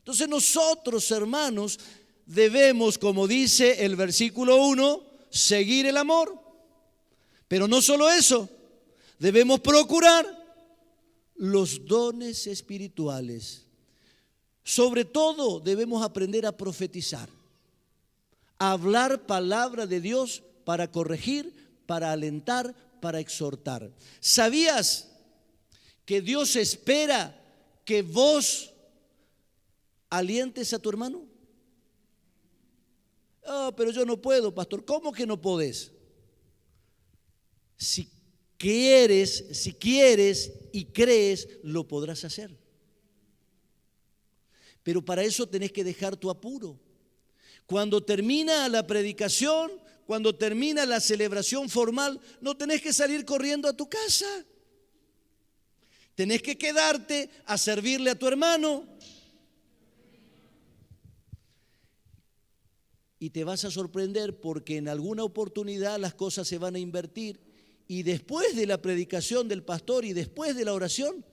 Entonces nosotros, hermanos, debemos, como dice el versículo 1, seguir el amor. Pero no solo eso, debemos procurar los dones espirituales. Sobre todo debemos aprender a profetizar, a hablar palabra de Dios para corregir, para alentar, para exhortar. ¿Sabías que Dios espera que vos alientes a tu hermano? Pero yo no puedo, pastor. ¿Cómo que no podés? Si quieres y crees, lo podrás hacer. Pero para eso tenés que dejar tu apuro. Cuando termina la predicación, cuando termina la celebración formal, no tenés que salir corriendo a tu casa. Tenés que quedarte a servirle a tu hermano. Y te vas a sorprender porque en alguna oportunidad las cosas se van a invertir y después de la predicación del pastor y después de la oración,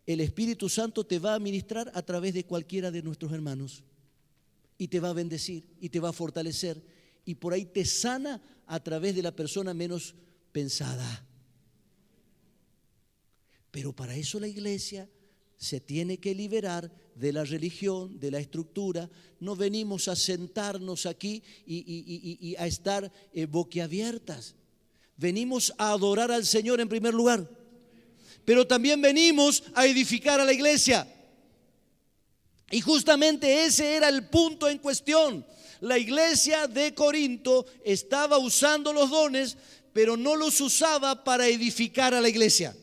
el Espíritu Santo te va a ministrar a través de cualquiera de nuestros hermanos y te va a bendecir y te va a fortalecer y por ahí te sana a través de la persona menos pensada. Pero para eso la iglesia se tiene que liberar de la religión, de la estructura. No venimos a sentarnos aquí y a estar boquiabiertas. Venimos a adorar al Señor en primer lugar, pero también venimos a edificar a la iglesia. Y justamente ese era el punto en cuestión. La iglesia de Corinto estaba usando los dones, pero no los usaba para edificar a la iglesia.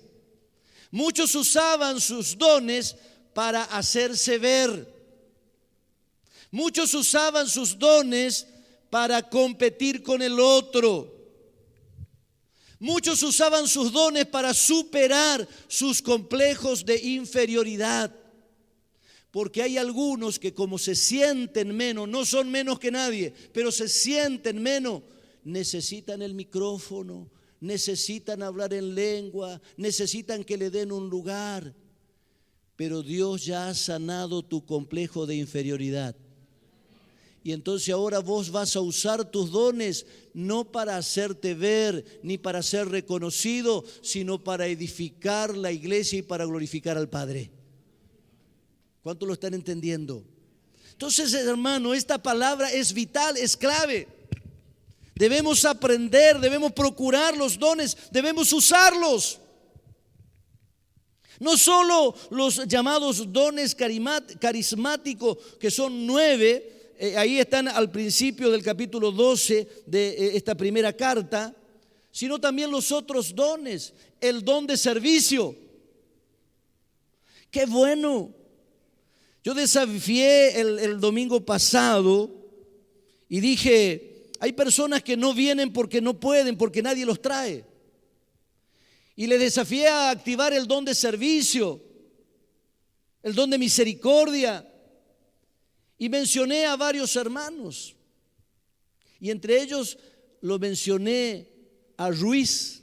Muchos usaban sus dones para hacerse ver. Muchos usaban sus dones para competir con el otro. Muchos usaban sus dones para superar sus complejos de inferioridad. Porque hay algunos que como se sienten menos, no son menos que nadie, pero se sienten menos, necesitan el micrófono, necesitan hablar en lengua, necesitan que le den un lugar. Pero Dios ya ha sanado tu complejo de inferioridad. Y entonces ahora vos vas a usar tus dones no para hacerte ver ni para ser reconocido, sino para edificar la iglesia y para glorificar al Padre. ¿Cuántos lo están entendiendo? Entonces, hermano, esta palabra es vital, es clave. Debemos aprender, debemos procurar los dones, debemos usarlos. No solo los llamados dones carismáticos, que son 9, ahí están al principio del capítulo 12 de esta primera carta, sino también los otros dones, el don de servicio. ¡Qué bueno! Yo desafié el domingo pasado y dije, hay personas que no vienen porque no pueden, porque nadie los trae. Y le desafié a activar el don de servicio, el don de misericordia. Y mencioné a varios hermanos. Y entre ellos lo mencioné a Ruiz,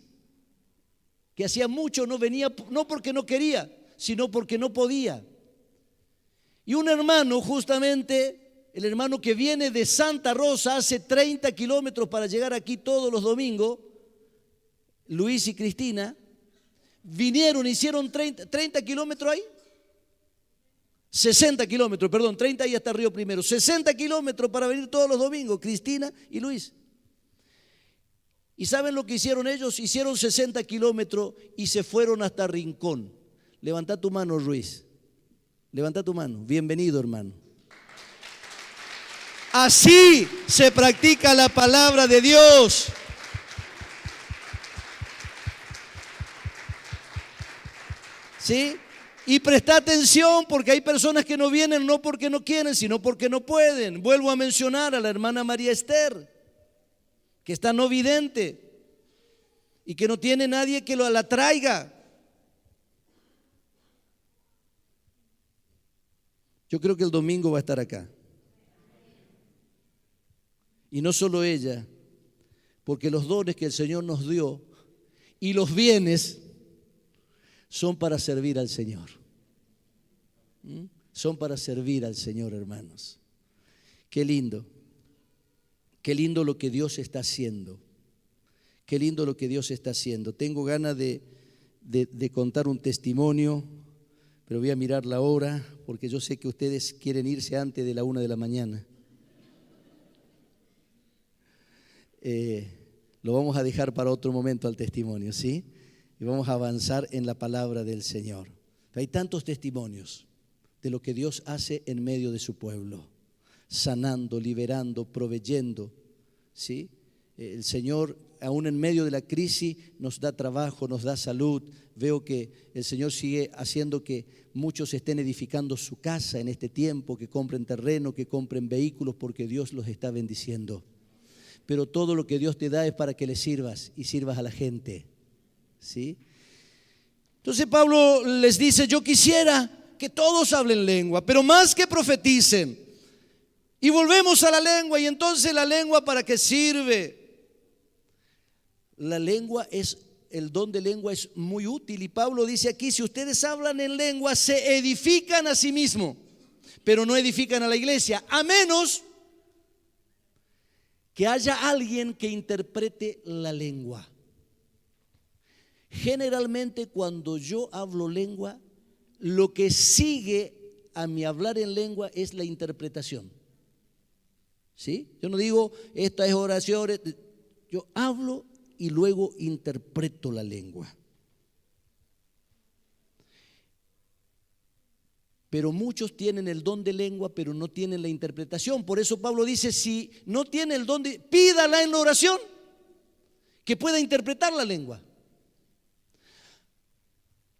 que hacía mucho no venía, no porque no quería, sino porque no podía. Y un hermano, justamente, el hermano que viene de Santa Rosa, hace 30 kilómetros para llegar aquí todos los domingos, Luis y Cristina, vinieron, hicieron 30 kilómetros ahí. 60 kilómetros, perdón, 30 ahí hasta Río Primero. 60 kilómetros para venir todos los domingos, Cristina y Luis. ¿Y saben lo que hicieron ellos? Hicieron 60 kilómetros y se fueron hasta Rincón. Levanta tu mano, Ruiz. Levanta tu mano. Bienvenido, hermano. Así se practica la palabra de Dios. ¿Sí? Y presta atención porque hay personas que no vienen no porque no quieren, sino porque no pueden. Vuelvo a mencionar a la hermana María Esther, que está no vidente y que no tiene nadie que la traiga. Yo creo que el domingo va a estar acá. Y no solo ella, porque los dones que el Señor nos dio y los bienes son para servir al Señor. Son para servir al Señor, hermanos. Qué lindo lo que Dios está haciendo. Qué lindo lo que Dios está haciendo. Tengo ganas de contar un testimonio, pero voy a mirar la hora porque yo sé que ustedes quieren irse antes de la 1 de la mañana. Lo vamos a dejar para otro momento al testimonio, ¿sí? Y vamos a avanzar en la palabra del Señor. Hay tantos testimonios de lo que Dios hace en medio de su pueblo, sanando, liberando, proveyendo, ¿sí? El Señor, aún en medio de la crisis, nos da trabajo, nos da salud. Veo que el Señor sigue haciendo que muchos estén edificando su casa en este tiempo, que compren terreno, que compren vehículos, porque Dios los está bendiciendo. pero todo lo que Dios te da es para que le sirvas y sirvas a la gente, ¿sí? Entonces Pablo les dice, yo quisiera que todos hablen lengua, pero más que profeticen. Y volvemos a la lengua, y entonces la lengua, ¿para qué sirve? La lengua el don de lengua es muy útil, y Pablo dice aquí, si ustedes hablan en lengua, se edifican a sí mismos, pero no edifican a la iglesia, a menos que haya alguien que interprete la lengua. Generalmente cuando yo hablo lengua, lo que sigue a mi hablar en lengua es la interpretación, ¿sí? Yo no digo, esta es oración, yo hablo y luego interpreto la lengua. Pero muchos tienen el don de lengua, pero no tienen la interpretación. Por eso Pablo dice, si no tiene el don pídala en la oración, que pueda interpretar la lengua.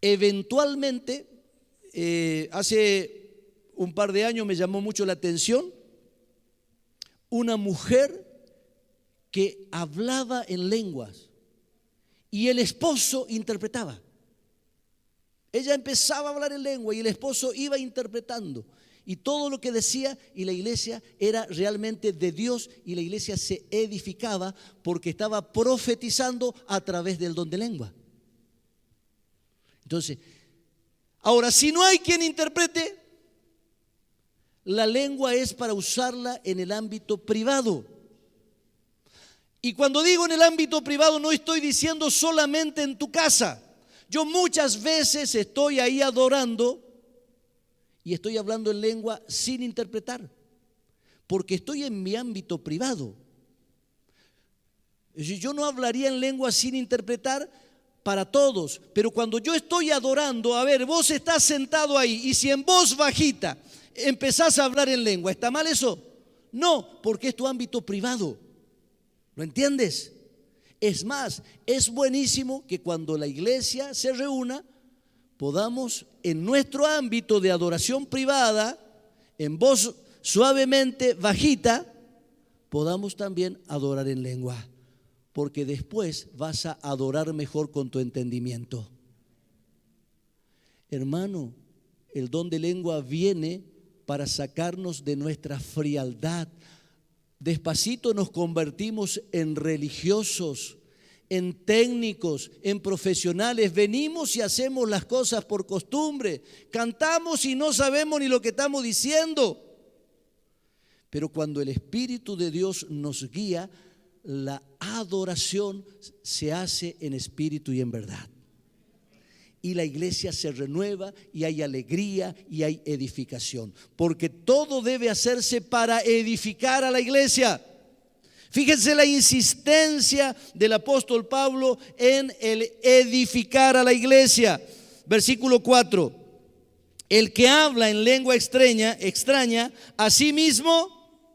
Eventualmente, hace un par de años me llamó mucho la atención una mujer que hablaba en lenguas y el esposo interpretaba. Ella empezaba a hablar en lengua y el esposo iba interpretando, y todo lo que decía, y la iglesia era realmente de Dios, y la iglesia se edificaba porque estaba profetizando a través del don de lengua. Entonces, ahora, si no hay quien interprete, la lengua es para usarla en el ámbito privado. Y cuando digo en el ámbito privado, no estoy diciendo solamente en tu casa. Yo muchas veces estoy ahí adorando y estoy hablando en lengua sin interpretar, porque estoy en mi ámbito privado. Yo no hablaría en lengua sin interpretar para todos, pero cuando yo estoy adorando, a ver, vos estás sentado ahí y si en voz bajita empezás a hablar en lengua, ¿está mal eso? No, porque es tu ámbito privado. ¿Lo entiendes? Es más, es buenísimo que cuando la iglesia se reúna, podamos en nuestro ámbito de adoración privada, en voz suavemente bajita, podamos también adorar en lengua, porque después vas a adorar mejor con tu entendimiento. Hermano, el don de lengua viene para sacarnos de nuestra frialdad. Despacito nos convertimos en religiosos, en técnicos, en profesionales. Venimos y hacemos las cosas por costumbre. Cantamos y no sabemos ni lo que estamos diciendo. Pero cuando el Espíritu de Dios nos guía, la adoración se hace en espíritu y en verdad. Y la iglesia se renueva y hay alegría y hay edificación. Porque todo debe hacerse para edificar a la iglesia. Fíjense la insistencia del apóstol Pablo en el edificar a la iglesia. Versículo 4. El que habla en lengua extraña, a sí mismo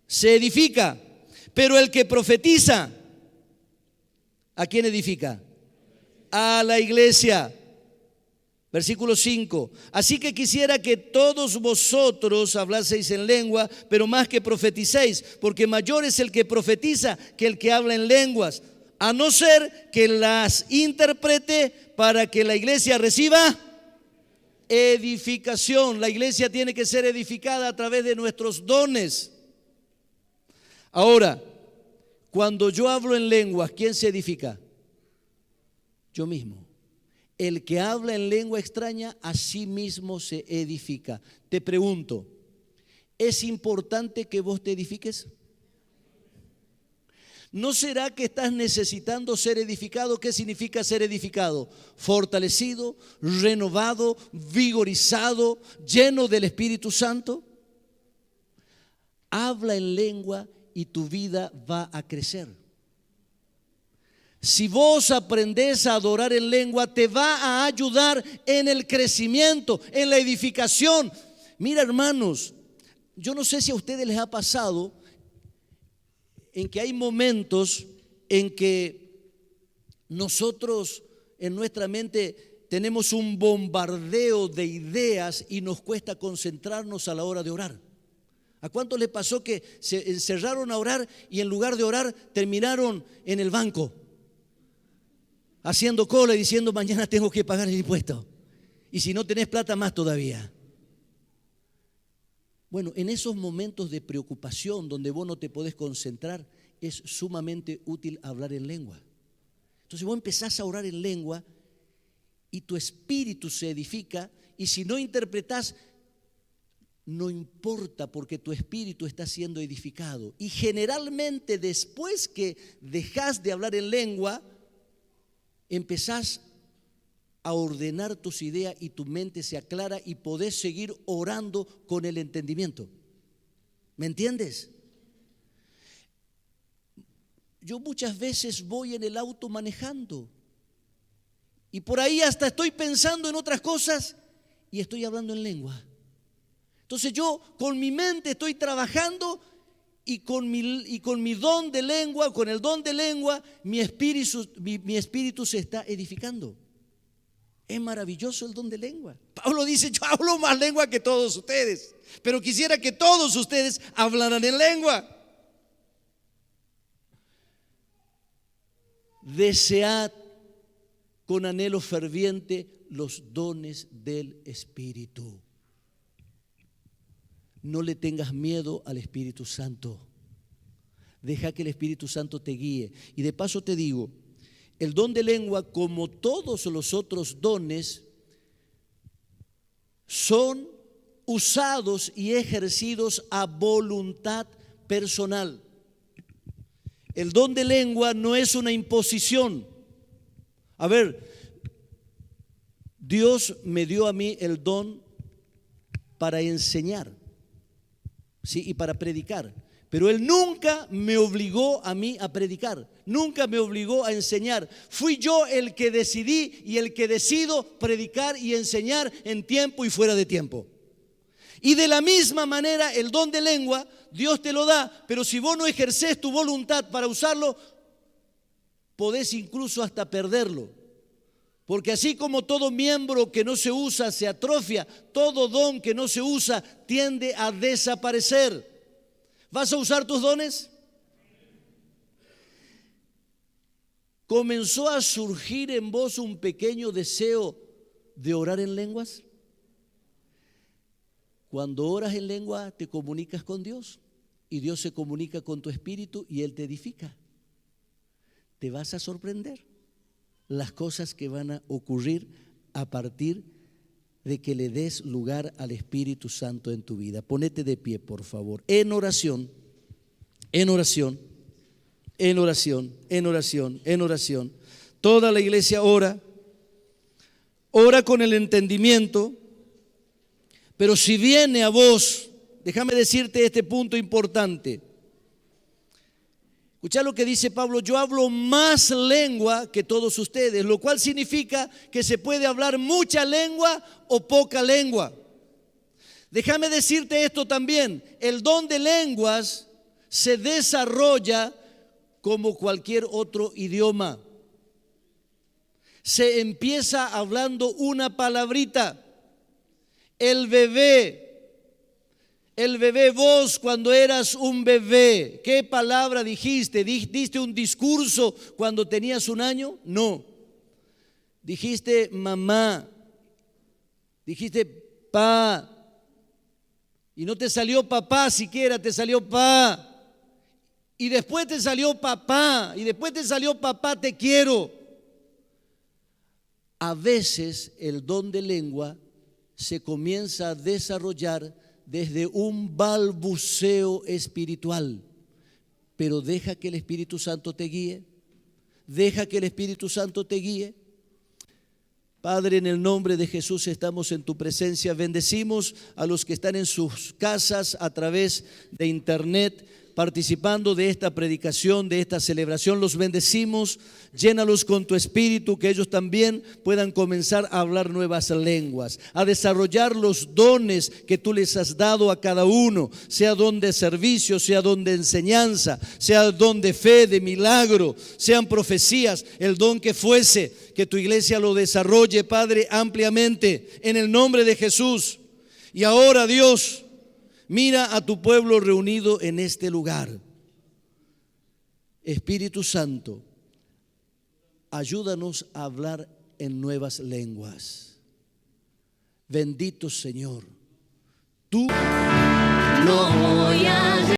se edifica. Pero el que profetiza, ¿a quién edifica? A la iglesia. Versículo 5. Así que quisiera que todos vosotros hablaseis en lengua, pero más que profeticéis, porque mayor es el que profetiza que el que habla en lenguas, a no ser que las interprete para que la iglesia reciba edificación. La iglesia tiene que ser edificada a través de nuestros dones. Ahora, cuando yo hablo en lenguas, ¿quién se edifica? Yo mismo. El que habla en lengua extraña, a sí mismo se edifica. Te pregunto, ¿es importante que vos te edifiques? ¿No será que estás necesitando ser edificado? ¿Qué significa ser edificado? Fortalecido, renovado, vigorizado, lleno del Espíritu Santo. Habla en lengua y tu vida va a crecer. Si vos aprendés a adorar en lengua, te va a ayudar en el crecimiento, en la edificación. Mira, hermanos, yo no sé si a ustedes les ha pasado en que hay momentos en que nosotros en nuestra mente tenemos un bombardeo de ideas y nos cuesta concentrarnos a la hora de orar. ¿A cuánto le pasó que se encerraron a orar y en lugar de orar terminaron en el banco, haciendo cola y diciendo mañana tengo que pagar el impuesto? Y si no tenés plata, más todavía. Bueno, en esos momentos de preocupación donde vos no te podés concentrar, es sumamente útil hablar en lengua. Entonces vos empezás a orar en lengua y tu espíritu se edifica, y si no interpretás, no importa, porque tu espíritu está siendo edificado. Y generalmente después que dejás de hablar en lengua, empezás a ordenar tus ideas y tu mente se aclara y podés seguir orando con el entendimiento. ¿Me entiendes? Yo muchas veces voy en el auto manejando y por ahí hasta estoy pensando en otras cosas y estoy hablando en lengua. Entonces yo con mi mente estoy trabajando y con mi don de lengua, con el don de lengua, mi espíritu se está edificando. Es maravilloso el don de lengua. Pablo dice, yo hablo más lengua que todos ustedes, pero quisiera que todos ustedes hablaran en lengua. Desead con anhelo ferviente los dones del Espíritu. No le tengas miedo al Espíritu Santo. Deja que el Espíritu Santo te guíe. Y de paso te digo, el don de lengua, como todos los otros dones, son usados y ejercidos a voluntad personal. El don de lengua no es una imposición. A ver, Dios me dio a mí el don para enseñar, ¿sí? Y para predicar. Pero Él nunca me obligó a mí a predicar, nunca me obligó a enseñar. Fui yo el que decidí y el que decido predicar y enseñar en tiempo y fuera de tiempo. Y de la misma manera el don de lengua Dios te lo da, pero si vos no ejercés tu voluntad para usarlo, podés incluso hasta perderlo. Porque así como todo miembro que no se usa se atrofia, todo don que no se usa tiende a desaparecer. ¿Vas a usar tus dones? ¿Comenzó a surgir en vos un pequeño deseo de orar en lenguas? Cuando oras en lengua te comunicas con Dios y Dios se comunica con tu espíritu y Él te edifica. Te vas a sorprender las cosas que van a ocurrir a partir de que le des lugar al Espíritu Santo en tu vida. Ponete de pie, por favor, en oración, en oración, en oración, en oración, en oración. Toda la iglesia ora con el entendimiento, pero si viene a vos, déjame decirte este punto importante. Escuchá lo que dice Pablo: yo hablo más lengua que todos ustedes, lo cual significa que se puede hablar mucha lengua o poca lengua. Déjame decirte esto también: el don de lenguas se desarrolla como cualquier otro idioma. Se empieza hablando una palabrita. El bebé, vos cuando eras un bebé, ¿qué palabra dijiste? ¿Diste un discurso cuando tenías 1 año? No. Dijiste mamá, dijiste pa, y no te salió papá siquiera, te salió pa, y después te salió papá, y después te salió papá te quiero. A veces el don de lengua se comienza a desarrollar desde un balbuceo espiritual, pero deja que el Espíritu Santo te guíe, deja que el Espíritu Santo te guíe. Padre, en el nombre de Jesús estamos en tu presencia. Bendecimos a los que están en sus casas a través de internet, participando de esta predicación, de esta celebración. Los bendecimos, llénalos con tu espíritu, que ellos también puedan comenzar a hablar nuevas lenguas, a desarrollar los dones que tú les has dado a cada uno, sea don de servicio, sea don de enseñanza, sea don de fe, de milagro, sean profecías, el don que fuese, que tu iglesia lo desarrolle, Padre, ampliamente, en el nombre de Jesús. Y ahora, Dios, Mira a tu pueblo reunido en este lugar. Espíritu Santo, ayúdanos a hablar en nuevas lenguas. Bendito Señor, tú No voy a